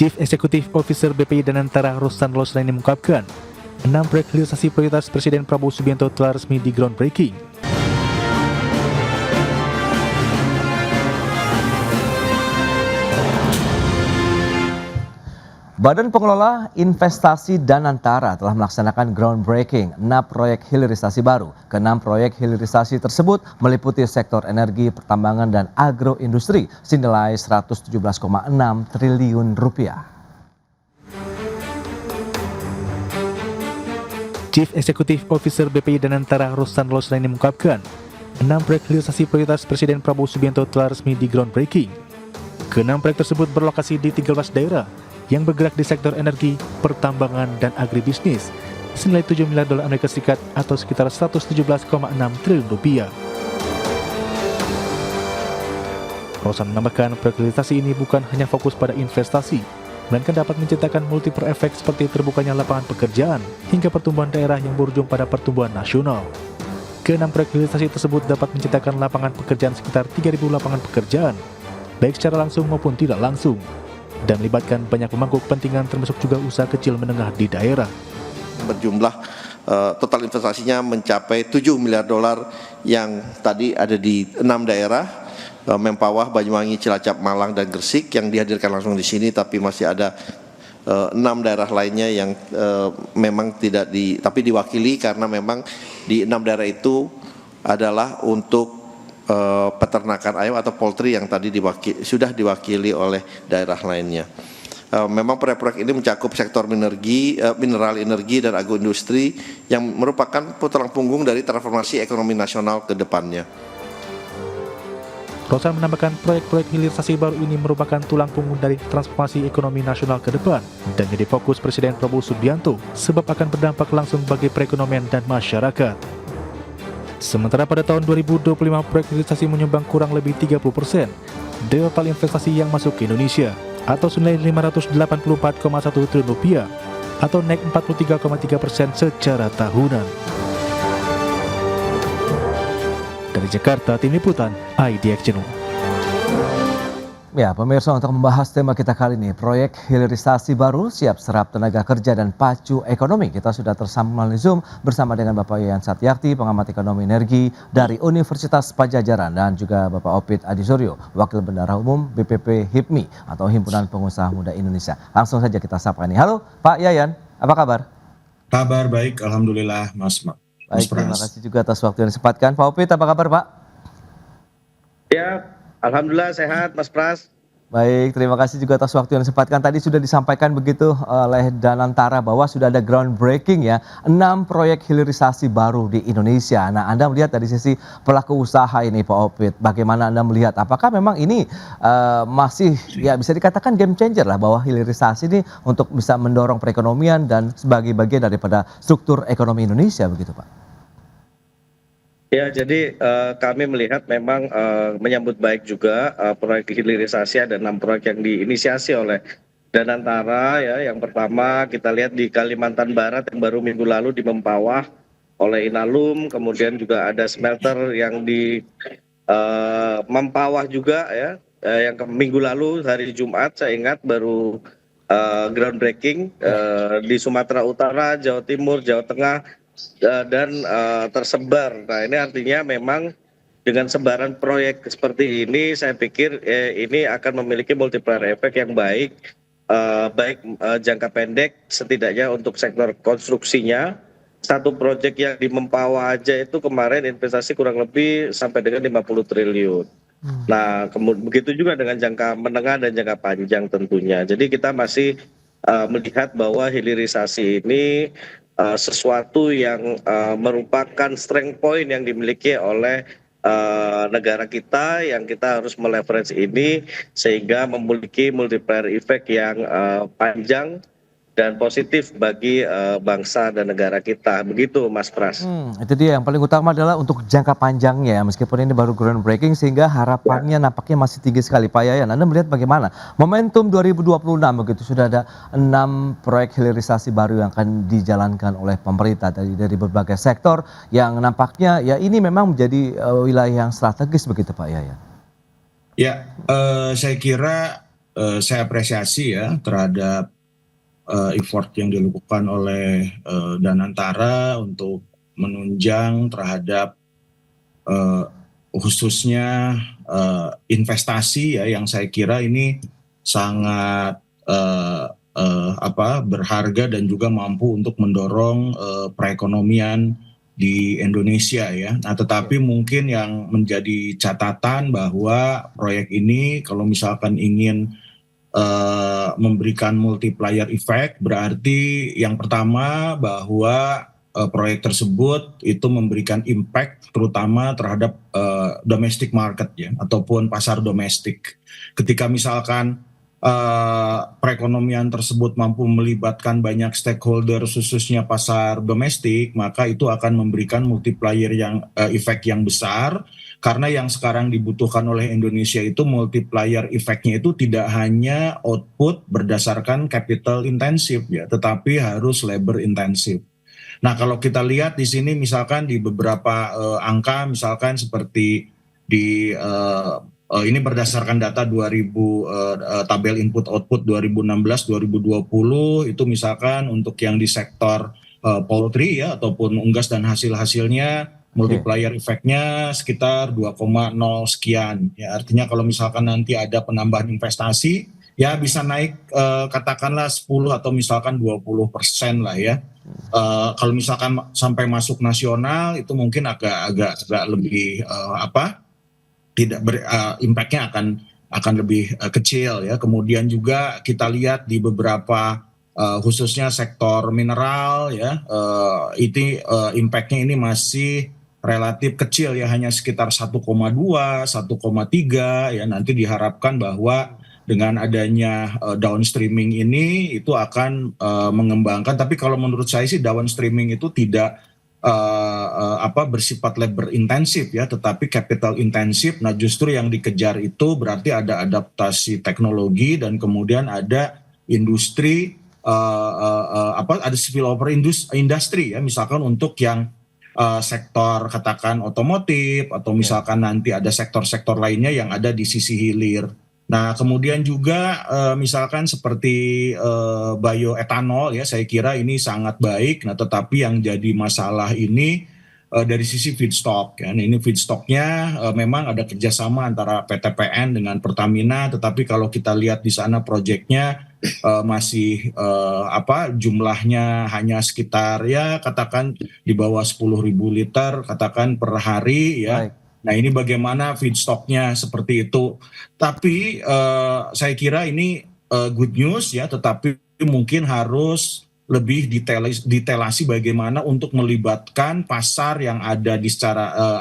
Chief Executive Officer BPI Danantara Rustan Losraini mengungkapkan, 6 proyek hilirisasi prioritas Presiden Prabowo Subianto telah resmi di groundbreaking. Badan Pengelola Investasi Danantara telah melaksanakan groundbreaking 6 proyek hilirisasi baru. Ke-6 proyek hilirisasi tersebut meliputi sektor energi, pertambangan, dan agroindustri senilai Rp117,6 triliun. Chief Executive Officer BPI Danantara Rustan Losraini mengungkapkan, 6 proyek hilirisasi prioritas Presiden Prabowo Subianto telah resmi di groundbreaking. Ke-6 proyek tersebut berlokasi di 13 daerah yang bergerak di sektor energi, pertambangan, dan agribisnis senilai $7 miliar atau sekitar Rp117,6 triliun. Rosan menambahkan proyek hilirisasi ini bukan hanya fokus pada investasi, melainkan dapat menciptakan multiplier efek seperti terbukanya lapangan pekerjaan hingga pertumbuhan daerah yang berujung pada pertumbuhan nasional. Ke-6 proyek hilirisasi tersebut dapat menciptakan lapangan pekerjaan sekitar 3.000 lapangan pekerjaan, baik secara langsung maupun tidak langsung, dan melibatkan banyak pemangku kepentingan termasuk juga usaha kecil menengah di daerah. Berjumlah total investasinya mencapai $7 miliar yang tadi ada di 6 daerah, Mempawah, Banyuwangi, Cilacap, Malang, dan Gresik yang dihadirkan langsung di sini, tapi masih ada 6 daerah lainnya yang memang tidak tapi diwakili karena memang di 6 daerah itu adalah untuk peternakan ayam atau poultry yang tadi sudah diwakili oleh daerah lainnya. Memang proyek-proyek ini mencakup sektor mineral energi dan agroindustri yang merupakan tulang punggung dari transformasi ekonomi nasional ke depannya. Rosan menambahkan proyek-proyek hilirisasi baru ini merupakan tulang punggung dari transformasi ekonomi nasional ke depan dan jadi fokus Presiden Prabowo Subianto sebab akan berdampak langsung bagi perekonomian dan masyarakat. Sementara pada tahun 2025 proyek hilirisasi menyumbang kurang lebih 30% dari total investasi yang masuk ke Indonesia atau senilai Rp584,1 triliun atau naik 43,3% secara tahunan. Dari Jakarta, Tim Liputan IDX Channel. Ya, pemirsa, untuk membahas tema kita kali ini, proyek hilirisasi baru siap serap tenaga kerja dan pacu ekonomi. Kita sudah tersambung melalui Zoom bersama dengan Bapak Yayan Satyakti, pengamat ekonomi energi dari Universitas Padjadjaran, dan juga Bapak Opit Adisuryo, Wakil Bendahara Umum BPP HIPMI atau Himpunan Pengusaha Muda Indonesia. Langsung saja kita sapa ini. Halo Pak Yayan, apa kabar? Kabar baik, alhamdulillah Mas. Baik, terima kasih juga atas waktu yang disempatkan. Pak Opit, apa kabar Pak? Ya, alhamdulillah sehat Mas Pras. Baik, terima kasih juga atas waktu yang disempatkan. Tadi sudah disampaikan begitu oleh Danantara bahwa sudah ada groundbreaking ya, 6 proyek hilirisasi baru di Indonesia. Nah, Anda melihat dari sisi pelaku usaha ini Pak Opit, bagaimana Anda melihat? Apakah memang ini masih ya bisa dikatakan game changer lah, bahwa hilirisasi ini untuk bisa mendorong perekonomian dan sebagai bagian daripada struktur ekonomi Indonesia begitu Pak? Ya, jadi kami melihat memang menyambut baik juga proyek hilirisasi. Ada 6 proyek yang diinisiasi oleh Danantara ya. Yang pertama kita lihat di Kalimantan Barat yang baru minggu lalu di Mempawah oleh Inalum, kemudian juga ada smelter yang di Mempawah juga ya, yang minggu lalu hari Jumat saya ingat baru groundbreaking di Sumatera Utara, Jawa Timur, Jawa Tengah, dan tersebar. Nah, ini artinya memang dengan sebaran proyek seperti ini, saya pikir ini akan memiliki multiplier efek yang baik, jangka pendek setidaknya untuk sektor konstruksinya. Satu proyek yang di Mempawah aja itu kemarin investasi kurang lebih sampai dengan 50 triliun. Nah, begitu juga dengan jangka menengah dan jangka panjang tentunya. Jadi kita masih melihat bahwa hilirisasi ini sesuatu yang merupakan strength point yang dimiliki oleh negara kita, yang kita harus meleverage ini sehingga memiliki multiplier effect yang panjang dan positif bagi bangsa dan negara kita. Begitu Mas Pras. Itu dia, yang paling utama adalah untuk jangka panjangnya, meskipun ini baru groundbreaking sehingga harapannya nampaknya masih tinggi sekali. Pak Yayan, Anda melihat bagaimana momentum 2026 begitu, sudah ada 6 proyek hilirisasi baru yang akan dijalankan oleh pemerintah dari berbagai sektor yang nampaknya ya ini memang menjadi wilayah yang strategis begitu Pak Yayan. Ya, saya kira saya apresiasi ya terhadap effort yang dilakukan oleh Danantara untuk menunjang terhadap khususnya investasi ya, yang saya kira ini sangat berharga dan juga mampu untuk mendorong perekonomian di Indonesia ya. Nah, tetapi mungkin yang menjadi catatan bahwa proyek ini kalau misalkan ingin memberikan multiplier effect, berarti yang pertama bahwa proyek tersebut itu memberikan impact terutama terhadap domestic market ya, ataupun pasar domestik. Ketika misalkan perekonomian tersebut mampu melibatkan banyak stakeholder khususnya pasar domestik, maka itu akan memberikan multiplier yang efek yang besar, karena yang sekarang dibutuhkan oleh Indonesia itu multiplier efeknya itu tidak hanya output berdasarkan capital intensif ya, tetapi harus labor intensif. Nah, kalau kita lihat di sini misalkan di beberapa angka, misalkan seperti di ini berdasarkan data 2000 tabel input output 2016-2020 itu misalkan untuk yang di sektor poultry ya ataupun unggas dan hasil-hasilnya multiplier efeknya sekitar 2,0 sekian ya, artinya kalau misalkan nanti ada penambahan investasi ya bisa naik katakanlah 10 atau misalkan 20% lah ya. Kalau misalkan sampai masuk nasional itu mungkin agak lebih impactnya akan lebih kecil ya. Kemudian juga kita lihat di beberapa khususnya sektor mineral ya, itu impactnya ini masih relatif kecil ya, hanya sekitar 1,2, 1,3 ya. Nanti diharapkan bahwa dengan adanya downstreaming ini itu akan mengembangkan. Tapi kalau menurut saya sih downstreaming itu tidak bersifat labor intensif ya, tetapi capital intensif. Nah, justru yang dikejar itu berarti ada adaptasi teknologi dan kemudian ada industri ada spillover industri ya, misalkan untuk yang sektor katakan otomotif atau misalkan nanti ada sektor-sektor lainnya yang ada di sisi hilir. Nah, kemudian juga misalkan seperti bioetanol ya, saya kira ini sangat baik. Nah, tetapi yang jadi masalah ini dari sisi feedstock ya. Nah, ini feedstocknya memang ada kerjasama antara PTPN dengan Pertamina, tetapi kalau kita lihat di sana proyeknya masih jumlahnya hanya sekitar ya katakan di bawah 10.000 liter katakan per hari ya. Baik. Nah, ini bagaimana feedstocknya seperti itu. Tapi saya kira ini good news ya, tetapi mungkin harus lebih detailasi bagaimana untuk melibatkan pasar yang ada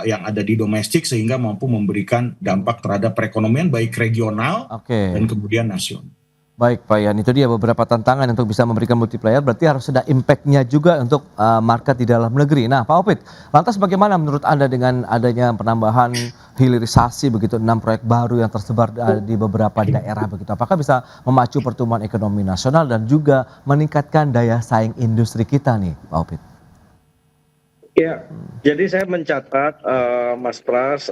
yang ada di domestik sehingga mampu memberikan dampak terhadap perekonomian baik regional dan kemudian nasional. Baik Pak Yan, itu dia beberapa tantangan untuk bisa memberikan multiplier, berarti harus ada impact-nya juga untuk market di dalam negeri. Nah Pak Opit, lantas bagaimana menurut Anda dengan adanya penambahan hilirisasi begitu 6 proyek baru yang tersebar di beberapa daerah begitu, apakah bisa memacu pertumbuhan ekonomi nasional dan juga meningkatkan daya saing industri kita nih Pak Opit? Ya, jadi saya mencatat Mas Pras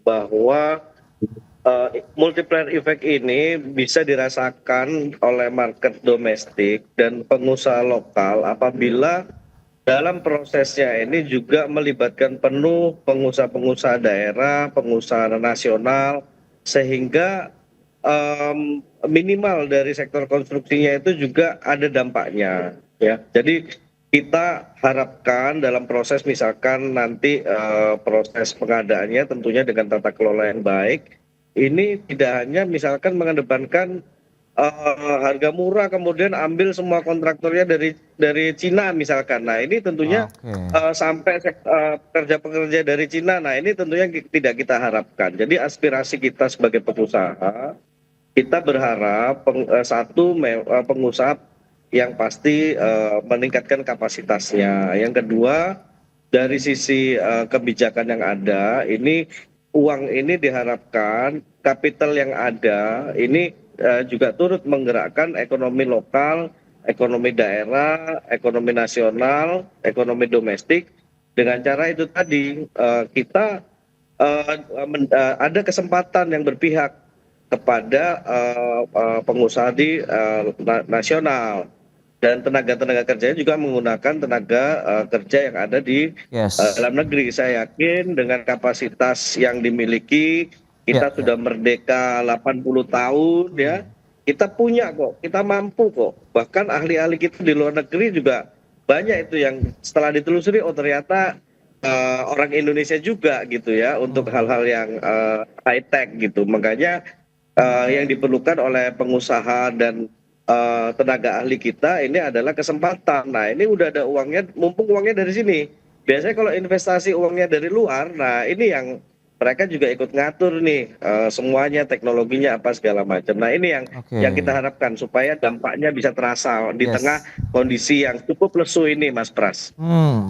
bahwa multiplier effect ini bisa dirasakan oleh market domestik dan pengusaha lokal apabila dalam prosesnya ini juga melibatkan penuh pengusaha-pengusaha daerah, pengusaha nasional, sehingga minimal dari sektor konstruksinya itu juga ada dampaknya ya. Jadi kita harapkan dalam proses misalkan nanti proses pengadaannya tentunya dengan tata kelola yang baik, ini tidak hanya misalkan mengedepankan harga murah kemudian ambil semua kontraktornya dari Cina misalkan. Nah, ini tentunya sampai pekerja-pekerja dari Cina. Nah, ini tentunya tidak kita harapkan. Jadi aspirasi kita sebagai pengusaha, kita berharap pengusaha yang pasti meningkatkan kapasitasnya. Yang kedua, dari sisi kebijakan yang ada, ini uang ini diharapkan kapital yang ada ini juga turut menggerakkan ekonomi lokal, ekonomi daerah, ekonomi nasional, ekonomi domestik. Dengan cara itu tadi kita ada kesempatan yang berpihak kepada pengusaha di nasional, dan tenaga kerjanya juga menggunakan tenaga kerja yang ada di Yes. dalam negeri. Saya yakin dengan kapasitas yang dimiliki, kita Ya, sudah merdeka 80 tahun ya. Kita punya kok, kita mampu kok. Bahkan ahli-ahli kita di luar negeri juga banyak itu yang setelah ditelusuri, oh ternyata orang Indonesia juga gitu ya, untuk hal-hal yang high tech gitu. Makanya yang diperlukan oleh pengusaha dan tenaga ahli kita ini adalah kesempatan. Nah, ini udah ada uangnya, mumpung uangnya dari sini. Biasanya kalau investasi uangnya dari luar, nah ini yang mereka juga ikut ngatur nih, semuanya, teknologinya apa segala macam. Nah, ini yang kita oke. harapkan supaya dampaknya bisa terasa di tengah Yes. kondisi yang cukup lesu ini, Mas Pras.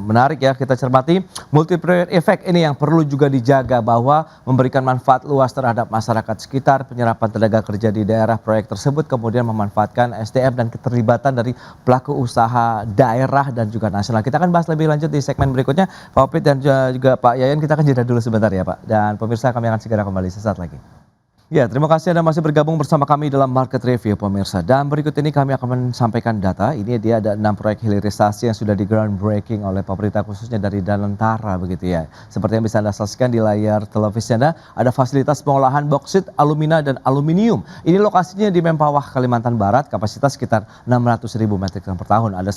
Menarik ya kita cermati. Multiplier effect ini yang perlu juga dijaga bahwa memberikan manfaat luas terhadap masyarakat sekitar, penyerapan tenaga kerja di daerah proyek tersebut, kemudian memanfaatkan SDM dan keterlibatan dari pelaku usaha daerah dan juga nasional. Kita akan bahas lebih lanjut di segmen berikutnya. Pak Opit dan juga Pak Yayan, kita akan jeda dulu sebentar ya Pak. Dan pemirsa, kami akan segera kembali sesaat lagi. Ya, terima kasih Anda masih bergabung bersama kami dalam Market Review pemirsa. Dan berikut ini kami akan menyampaikan data. Ini dia ada 6 proyek hilirisasi yang sudah di groundbreaking oleh pemerintah, khususnya dari Danantara begitu ya. Seperti yang bisa Anda saksikan di layar televisi Anda, ada fasilitas pengolahan boksit, alumina dan aluminium. Ini lokasinya di Mempawah, Kalimantan Barat, kapasitas sekitar 600.000 metrik ton per tahun. Ada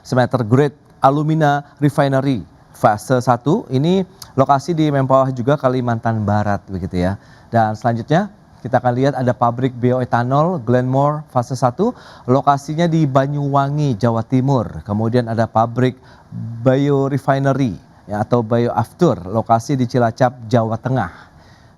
smelter grade alumina refinery fase 1, ini lokasi di Mempawah juga, Kalimantan Barat begitu ya. Dan selanjutnya kita akan lihat ada pabrik bioetanol Glenmore fase 1, lokasinya di Banyuwangi, Jawa Timur. Kemudian ada pabrik biorefinery ya, atau bioaftur, lokasi di Cilacap, Jawa Tengah.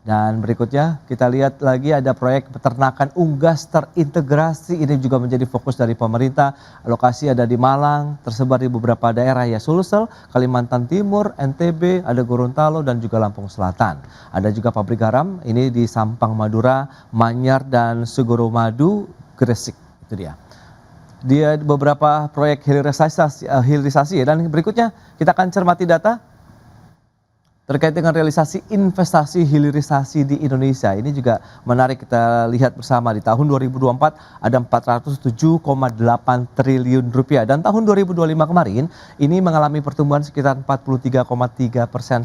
Dan berikutnya kita lihat lagi ada proyek peternakan unggas terintegrasi, ini juga menjadi fokus dari pemerintah. Lokasi ada di Malang, tersebar di beberapa daerah ya, Sulsel, Kalimantan Timur, NTB, ada Gorontalo dan juga Lampung Selatan. Ada juga pabrik garam, ini di Sampang Madura, Manyar dan Sugoromadu, Gresik. Itu dia. Dia beberapa proyek hilirisasi ya. Dan berikutnya kita akan cermati data terkait dengan realisasi investasi hilirisasi di Indonesia. Ini juga menarik kita lihat bersama. Di tahun 2024 ada 407,8 triliun rupiah. Dan tahun 2025 kemarin ini mengalami pertumbuhan sekitar 43,3%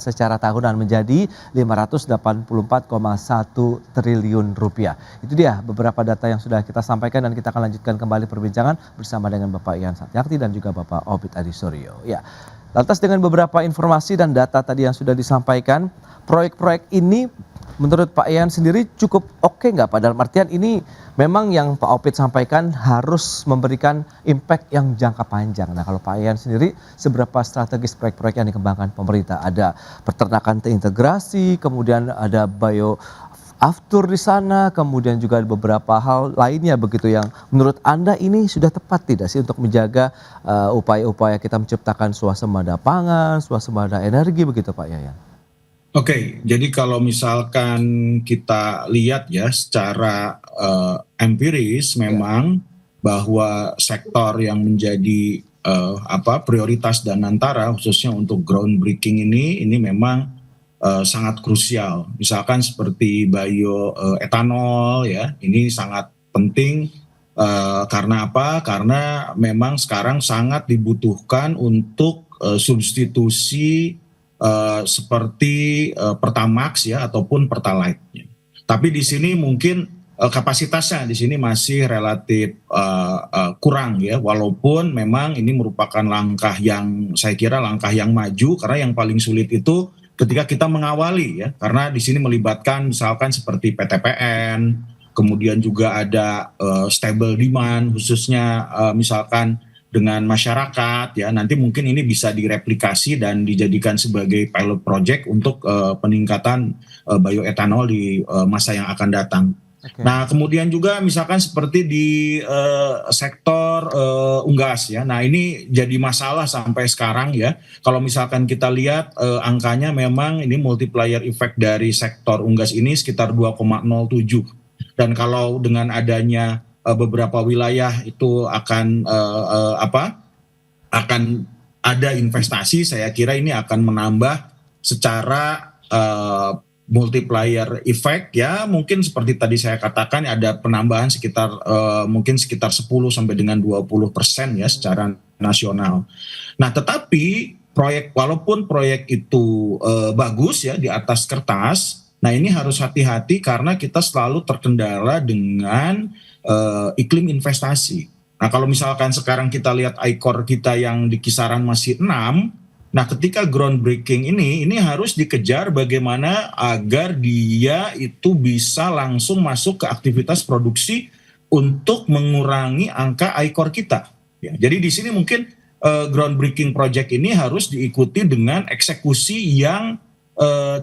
secara tahunan menjadi 584,1 triliun rupiah. Itu dia beberapa data yang sudah kita sampaikan dan kita akan lanjutkan kembali perbincangan bersama dengan Bapak Ian Satyakti dan juga Bapak Opit Adisuryo. Ya. Lantas dengan beberapa informasi dan data tadi yang sudah disampaikan, proyek-proyek ini menurut Pak Ian sendiri cukup oke nggak Pak? Dalam artian ini memang yang Pak Opit sampaikan harus memberikan impact yang jangka panjang. Nah kalau Pak Ian sendiri seberapa strategis proyek-proyek yang dikembangkan pemerintah? Ada peternakan terintegrasi, kemudian ada aftur di sana, kemudian juga ada beberapa hal lainnya begitu yang menurut Anda ini sudah tepat tidak sih untuk menjaga upaya-upaya kita menciptakan swasembada pangan, swasembada energi begitu Pak Yayan? Oke, jadi kalau misalkan kita lihat ya secara empiris memang bahwa sektor yang menjadi prioritas Danantara khususnya untuk groundbreaking ini memang sangat krusial. Misalkan seperti bioetanol ya, ini sangat penting karena apa? Karena memang sekarang sangat dibutuhkan untuk substitusi seperti Pertamax ya ataupun Pertalite. Tapi di sini mungkin kapasitasnya di sini masih relatif kurang ya, walaupun memang ini merupakan langkah yang saya kira langkah yang maju, karena yang paling sulit itu ketika kita mengawali ya, karena di sini melibatkan misalkan seperti PTPN, kemudian juga ada stable demand khususnya misalkan dengan masyarakat ya, nanti mungkin ini bisa direplikasi dan dijadikan sebagai pilot project untuk peningkatan bioetanol di masa yang akan datang. Okay. Nah kemudian juga misalkan seperti di sektor unggas ya, nah ini jadi masalah sampai sekarang ya. Kalau misalkan kita lihat angkanya memang ini multiplier effect dari sektor unggas ini sekitar 2,07. Dan kalau dengan adanya beberapa wilayah itu akan akan ada investasi, saya kira ini akan menambah secara multiplier effect ya, mungkin seperti tadi saya katakan ada penambahan sekitar mungkin sekitar 10 sampai dengan 20% ya secara nasional. Nah, tetapi walaupun proyek itu bagus ya di atas kertas, nah ini harus hati-hati karena kita selalu terkendala dengan iklim investasi. Nah, kalau misalkan sekarang kita lihat ICOR kita yang di kisaran masih 6, nah ketika groundbreaking ini harus dikejar bagaimana agar dia itu bisa langsung masuk ke aktivitas produksi untuk mengurangi angka ICOR kita. Ya, jadi di sini mungkin groundbreaking project ini harus diikuti dengan eksekusi yang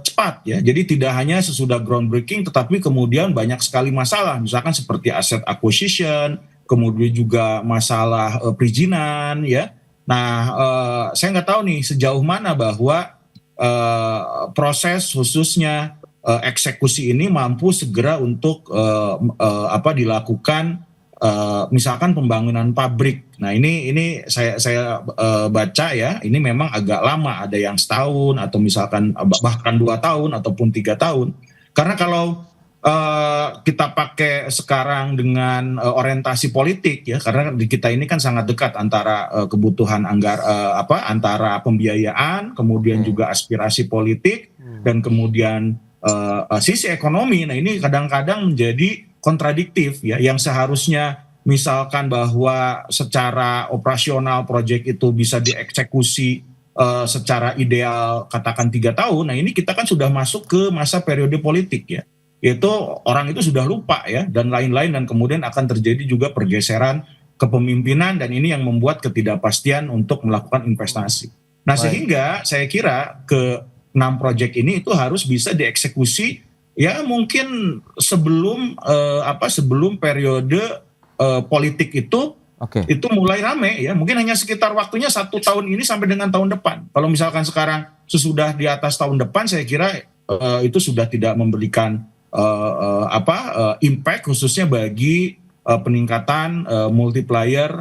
cepat ya. Jadi tidak hanya sesudah groundbreaking tetapi kemudian banyak sekali masalah, misalkan seperti asset acquisition, kemudian juga masalah perizinan ya. Nah, saya nggak tahu nih sejauh mana bahwa proses khususnya eksekusi ini mampu segera untuk dilakukan misalkan pembangunan pabrik. Nah, ini saya baca ya, ini memang agak lama, ada yang setahun atau misalkan bahkan 2 tahun ataupun 3 tahun. Karena kalau kita pakai sekarang dengan orientasi politik ya, karena di kita ini kan sangat dekat antara kebutuhan antara pembiayaan, kemudian juga aspirasi politik dan kemudian sisi ekonomi. Nah, ini kadang-kadang menjadi kontradiktif ya, yang seharusnya misalkan bahwa secara operasional proyek itu bisa dieksekusi secara ideal katakan 3 tahun. Nah, ini kita kan sudah masuk ke masa periode politik ya. Itu orang itu sudah lupa ya dan lain-lain, dan kemudian akan terjadi juga pergeseran kepemimpinan dan ini yang membuat ketidakpastian untuk melakukan investasi. Nah, sehingga saya kira ke 6 proyek ini itu harus bisa dieksekusi ya mungkin sebelum sebelum periode politik itu mulai rame ya, mungkin hanya sekitar waktunya 1 tahun ini sampai dengan tahun depan. Kalau misalkan sekarang sesudah di atas tahun depan, saya kira itu sudah tidak memberikan impact khususnya bagi peningkatan multiplier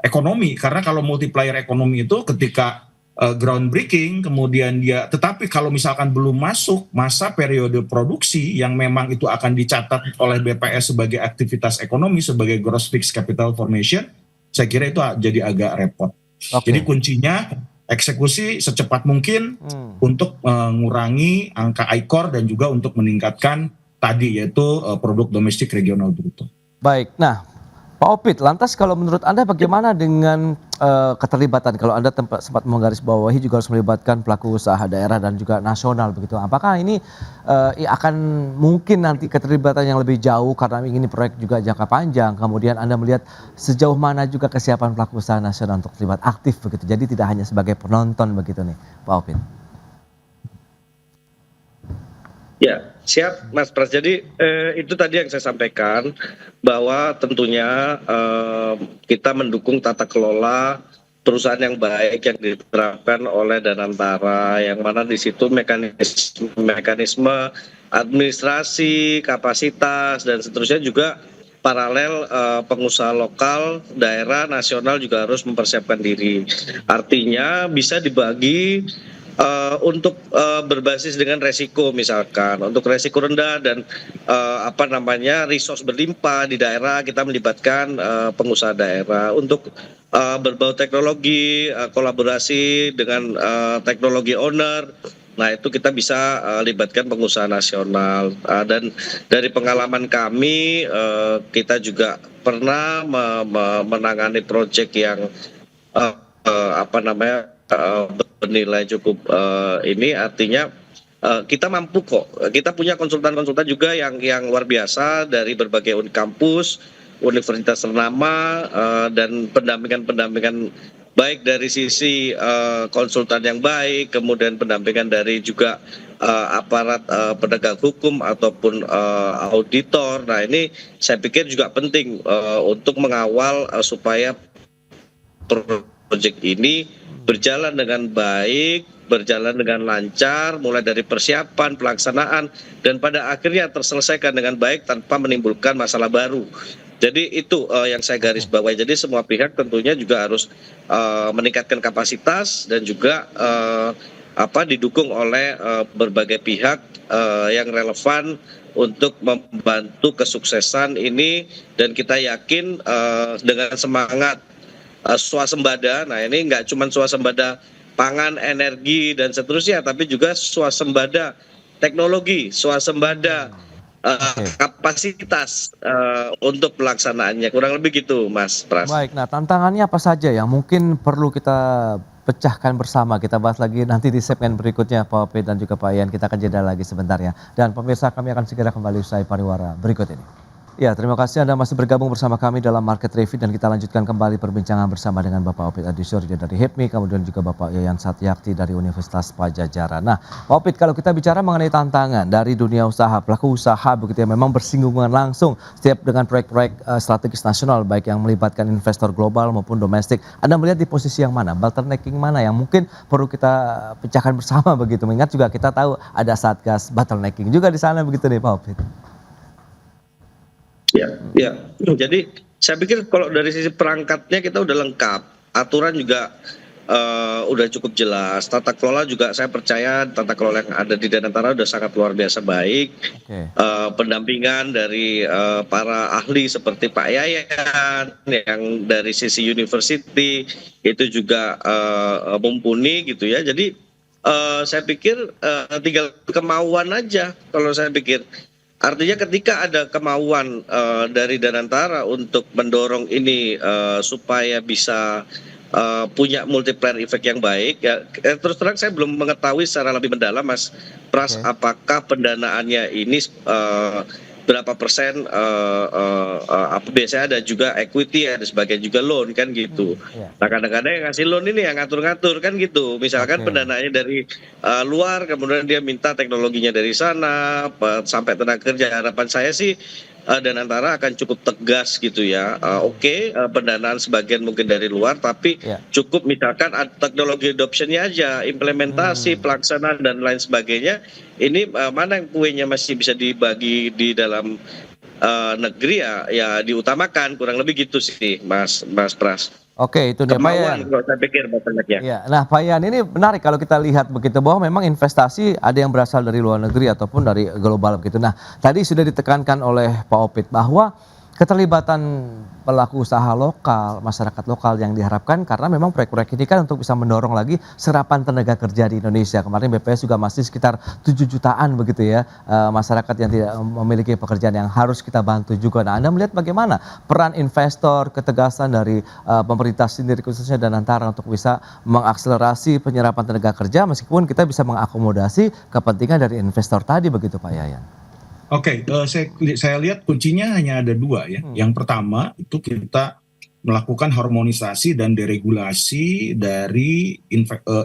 ekonomi. Karena kalau multiplier ekonomi itu ketika groundbreaking kemudian tetapi kalau misalkan belum masuk masa periode produksi yang memang itu akan dicatat oleh BPS sebagai aktivitas ekonomi, sebagai gross fixed capital formation, saya kira itu jadi agak repot. Jadi kuncinya eksekusi secepat mungkin untuk mengurangi angka ICOR dan juga untuk meningkatkan tadi yaitu produk domestik regional bruto. Baik, nah Pak Opit, lantas kalau menurut Anda bagaimana dengan keterlibatan? Kalau Anda sempat menggarisbawahi juga harus melibatkan pelaku usaha daerah dan juga nasional begitu. Apakah ini akan mungkin nanti keterlibatan yang lebih jauh karena ini proyek juga jangka panjang? Kemudian Anda melihat sejauh mana juga kesiapan pelaku usaha nasional untuk terlibat aktif begitu. Jadi tidak hanya sebagai penonton begitu nih, Pak Opit. Ya, siap Mas Pras. Jadi itu tadi yang saya sampaikan bahwa tentunya kita mendukung tata kelola perusahaan yang baik yang diterapkan oleh Danantara, yang mana di situ mekanisme administrasi, kapasitas dan seterusnya juga paralel pengusaha lokal, daerah, nasional juga harus mempersiapkan diri. Artinya bisa dibagi untuk berbasis dengan resiko, misalkan untuk resiko rendah dan resource berlimpah di daerah, kita melibatkan pengusaha daerah. Untuk berbau teknologi, kolaborasi dengan teknologi owner, nah itu kita bisa libatkan pengusaha nasional. Dan dari pengalaman kami, kita juga pernah menangani proyek yang bernilai cukup ini, artinya kita mampu kok. Kita punya konsultan-konsultan juga yang luar biasa dari berbagai kampus, universitas ternama, dan pendampingan baik dari sisi konsultan yang baik, kemudian pendampingan dari juga aparat penegak hukum ataupun auditor. Nah, ini saya pikir juga penting untuk mengawal supaya proyek ini berjalan dengan baik, berjalan dengan lancar, mulai dari persiapan, pelaksanaan, dan pada akhirnya terselesaikan dengan baik tanpa menimbulkan masalah baru. Jadi itu yang saya garis bawahi. Jadi semua pihak tentunya juga harus meningkatkan kapasitas dan juga didukung oleh berbagai pihak yang relevan untuk membantu kesuksesan ini, dan kita yakin dengan semangat swasembada. Nah, ini nggak cuma swasembada pangan, energi dan seterusnya, tapi juga swasembada teknologi, swasembada kapasitas untuk pelaksanaannya. Kurang lebih gitu, Mas Pras. Baik, nah tantangannya apa saja yang mungkin perlu kita pecahkan bersama? Kita bahas lagi nanti di segmen berikutnya, Pak Opit dan juga Pak Ian. Kita akan jeda lagi sebentar ya. Dan pemirsa, kami akan segera kembali usai pariwara berikut ini. Ya, terima kasih Anda masih bergabung bersama kami dalam Market Review, dan kita lanjutkan kembali perbincangan bersama dengan Bapak Opit Adisurya dari HIPMI, kemudian juga Bapak Yayan Satyakti dari Universitas Padjadjaran. Nah, Pak Opit, kalau kita bicara mengenai tantangan dari dunia usaha, pelaku usaha begitu ya, memang bersinggungan langsung setiap dengan proyek-proyek strategis nasional, baik yang melibatkan investor global maupun domestik. Anda melihat di posisi yang mana, bottlenecking mana yang mungkin perlu kita pecahkan bersama begitu? Mengingat juga kita tahu ada Satgas bottlenecking juga di sana begitu nih Pak Opit. Ya. Jadi saya pikir kalau dari sisi perangkatnya kita udah lengkap, aturan juga udah cukup jelas, tata kelola juga saya percaya tata kelola yang ada di Danantara udah sangat luar biasa baik. Pendampingan dari para ahli seperti Pak Yayan yang dari sisi university itu juga mumpuni gitu ya. Jadi saya pikir tinggal kemauan aja kalau saya pikir. Artinya ketika ada kemauan dari Danantara untuk mendorong ini supaya bisa punya multiplier effect yang baik, ya terus terang saya belum mengetahui secara lebih mendalam, Mas Pras, apakah pendanaannya ini berapa persen, biasanya ada juga equity, ada sebagian juga loan kan gitu. Nah, kadang-kadang yang ngasih loan ini yang ngatur-ngatur kan gitu. Misalkan pendanaannya dari luar, kemudian dia minta teknologinya dari sana sampai tenaga kerja. Harapan saya sih Danantara akan cukup tegas gitu ya. Pendanaan sebagian mungkin dari luar, tapi cukup misalkan teknologi adoptionnya aja, implementasi, pelaksanaan dan lain sebagainya. Ini mana yang kuenya masih bisa dibagi di dalam negeri ya diutamakan, kurang lebih gitu sih, Mas Pras. Oke, itu dia Pak Yan. Saya pikir bottlenecknya. Ya, nah Pak Yan, ini menarik kalau kita lihat begitu bahwa memang investasi ada yang berasal dari luar negeri ataupun dari global begitu. Nah, tadi sudah ditekankan oleh Pak Opit bahwa keterlibatan pelaku usaha lokal, masyarakat lokal yang diharapkan, karena memang proyek-proyek ini kan untuk bisa mendorong lagi serapan tenaga kerja di Indonesia. Kemarin BPS juga masih sekitar 7 jutaan begitu ya, masyarakat yang tidak memiliki pekerjaan yang harus kita bantu juga. Nah, Anda melihat bagaimana peran investor, ketegasan dari pemerintah sendiri khususnya Danantara untuk bisa mengakselerasi penyerapan tenaga kerja meskipun kita bisa mengakomodasi kepentingan dari investor tadi begitu Pak Yayan? Oke, saya lihat kuncinya hanya ada dua ya. Yang pertama itu kita melakukan harmonisasi dan deregulasi dari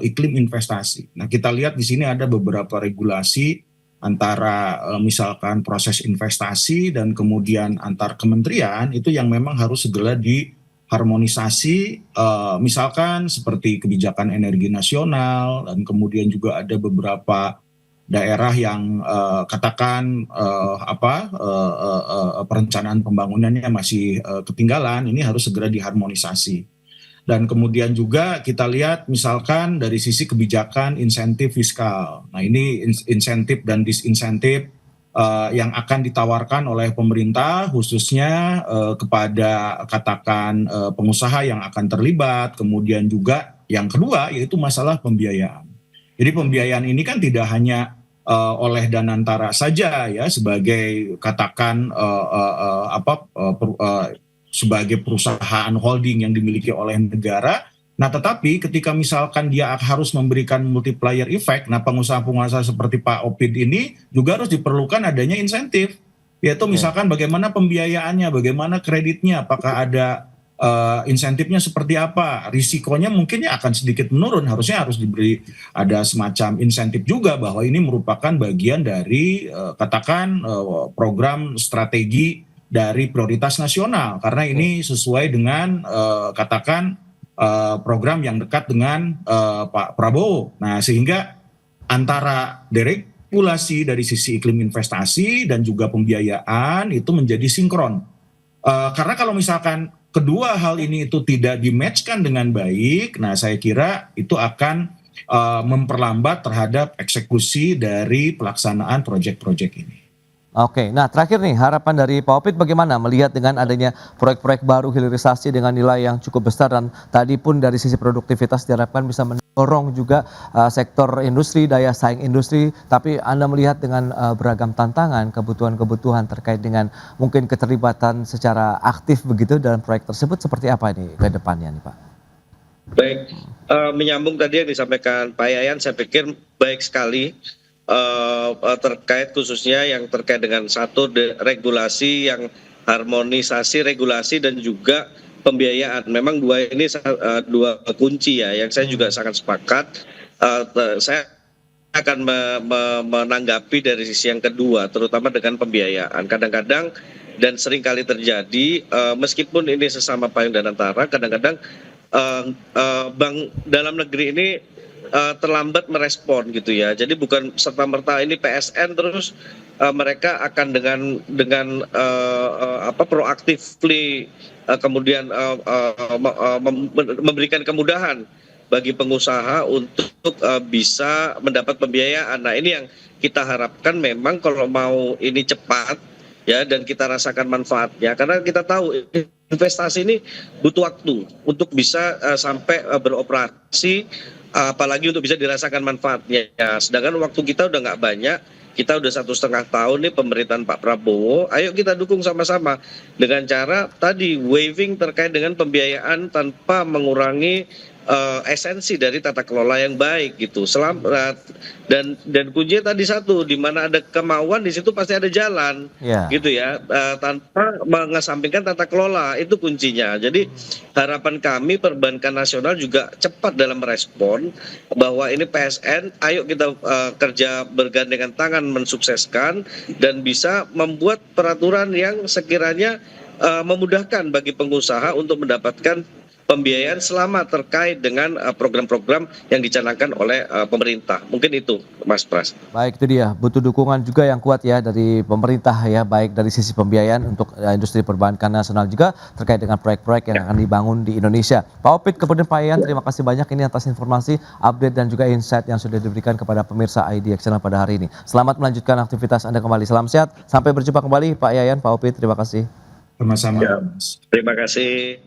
iklim investasi. Nah, kita lihat di sini ada beberapa regulasi antara misalkan proses investasi dan kemudian antar kementerian itu yang memang harus segera diharmonisasi, misalkan seperti kebijakan energi nasional, dan kemudian juga ada beberapa daerah yang katakan perencanaan pembangunannya masih ketinggalan, ini harus segera diharmonisasi. Dan kemudian juga kita lihat misalkan dari sisi kebijakan insentif fiskal. Nah, ini insentif dan disinsentif yang akan ditawarkan oleh pemerintah khususnya kepada katakan pengusaha yang akan terlibat. Kemudian juga yang kedua yaitu masalah pembiayaan. Jadi pembiayaan ini kan tidak hanya oleh Danantara saja ya sebagai katakan sebagai perusahaan holding yang dimiliki oleh negara. Nah, tetapi ketika misalkan dia harus memberikan multiplier effect, nah pengusaha-pengusaha seperti Pak Opit ini juga harus diperlukan adanya insentif, yaitu misalkan bagaimana pembiayaannya, bagaimana kreditnya, apakah ada insentifnya seperti apa, risikonya mungkin ya akan sedikit menurun, harusnya harus diberi ada semacam insentif juga bahwa ini merupakan bagian dari katakan program strategi dari prioritas nasional, karena ini sesuai dengan katakan program yang dekat dengan Pak Prabowo. Nah, sehingga antara deregulasi dari sisi iklim investasi dan juga pembiayaan itu menjadi sinkron. Karena kalau misalkan kedua hal ini itu tidak di-match-kan dengan baik, nah saya kira itu akan memperlambat terhadap eksekusi dari pelaksanaan proyek-proyek ini. Oke, nah terakhir nih harapan dari Pak Opit bagaimana melihat dengan adanya proyek-proyek baru hilirisasi dengan nilai yang cukup besar dan tadi pun dari sisi produktivitas diharapkan bisa mendorong juga sektor industri, daya saing industri, tapi Anda melihat dengan beragam tantangan, kebutuhan-kebutuhan terkait dengan mungkin keterlibatan secara aktif begitu dalam proyek tersebut seperti apa ini ke depannya nih Pak? Baik, menyambung tadi yang disampaikan Pak Yayan, saya pikir baik sekali terkait khususnya yang terkait dengan satu regulasi yang harmonisasi regulasi dan juga pembiayaan. Memang dua ini dua kunci ya yang saya juga sangat sepakat. Saya akan menanggapi dari sisi yang kedua, terutama dengan pembiayaan. Kadang-kadang dan seringkali terjadi meskipun ini sesama payung dan antara, kadang-kadang bank dalam negeri ini terlambat merespon gitu ya. Jadi bukan serta-merta ini PSN terus mereka akan dengan proaktifly kemudian memberikan kemudahan bagi pengusaha untuk bisa mendapat pembiayaan. Nah, ini yang kita harapkan memang kalau mau ini cepat ya dan kita rasakan manfaatnya karena kita tahu investasi ini butuh waktu untuk bisa sampai beroperasi, apalagi untuk bisa dirasakan manfaatnya. Ya, sedangkan waktu kita udah nggak banyak, kita udah 1,5 tahun nih pemerintahan Pak Prabowo. Ayo kita dukung sama-sama dengan cara tadi waiving terkait dengan pembiayaan tanpa mengurangi esensi dari tata kelola yang baik gitu. Dan kuncinya tadi satu, di mana ada kemauan di situ pasti ada jalan, gitu ya. Tanpa mengesampingkan tata kelola itu kuncinya. Jadi harapan kami perbankan nasional juga cepat dalam merespon bahwa ini PSN, ayo kita kerja bergandengan tangan mensukseskan dan bisa membuat peraturan yang sekiranya memudahkan bagi pengusaha untuk mendapatkan pembiayaan selama terkait dengan program-program yang dicanangkan oleh pemerintah. Mungkin itu, Mas Pras. Baik, itu dia. Butuh dukungan juga yang kuat ya dari pemerintah ya, baik dari sisi pembiayaan untuk industri perbankan nasional juga terkait dengan proyek-proyek yang akan dibangun di Indonesia. Pak Opit, kemudian Pak Yayan, terima kasih banyak ini atas informasi, update dan juga insight yang sudah diberikan kepada pemirsa IDX Channel pada hari ini. Selamat melanjutkan aktivitas Anda kembali. Salam sehat. Sampai berjumpa kembali Pak Yayan, Pak Opit. Terima kasih. Sama-sama. Ya, terima kasih.